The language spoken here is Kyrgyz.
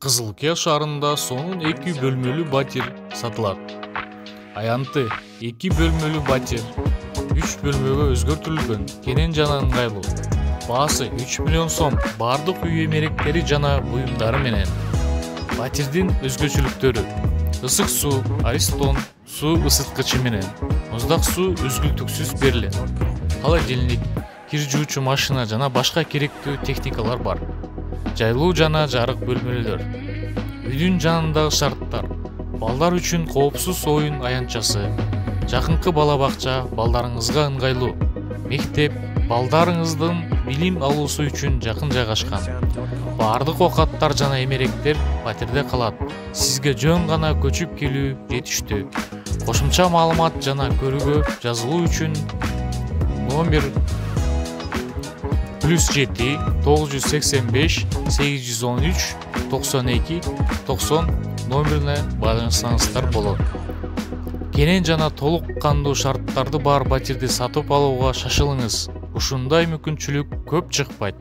Кызылкия шаарында сонун 2 бөлмөлүү батир сатылат. Аянты 2 бөлмөлүү батир 3 бөлмөгө өзгөртүлгөн, кенен жана ыңгайлуу. Баасы 3 миллион сом, бардык үй эмеректери жана буюмдары менен. Батирдин өзгөчөлүктөрү: ысык суу, Аристон суу ысыткычы менен, муздак суу үзгүлтүксүз берилет. Холодильник, кир жуучу машина жана башка керектүү техникалар бар. Жайлуу жана жарык бөлмөлөр. Үйдүн жанындагы шарттар: балдар үчүн коопсуз оюн аянтчасы, жакынкы бала бакча, балдарыңызга ыңгайлуу, мектеп, балдарыңыздын билим алуусу үчүн жакын жайгашкан. Бардык оокаттар жана эмеректер батирде калат. Сизге жөн гана көчүп келүү жетиштүү. Кошумча маалымат жана көрүүгө жазылуу үчүн номер +7 985 813 92 90 номерине байланышсаңыздар болот. Кенен жана толук кандуу шарттарды бар батирди сатып алууга шашылыңыз. Ушундай мүмкүнчүлүк көп чыкпайт.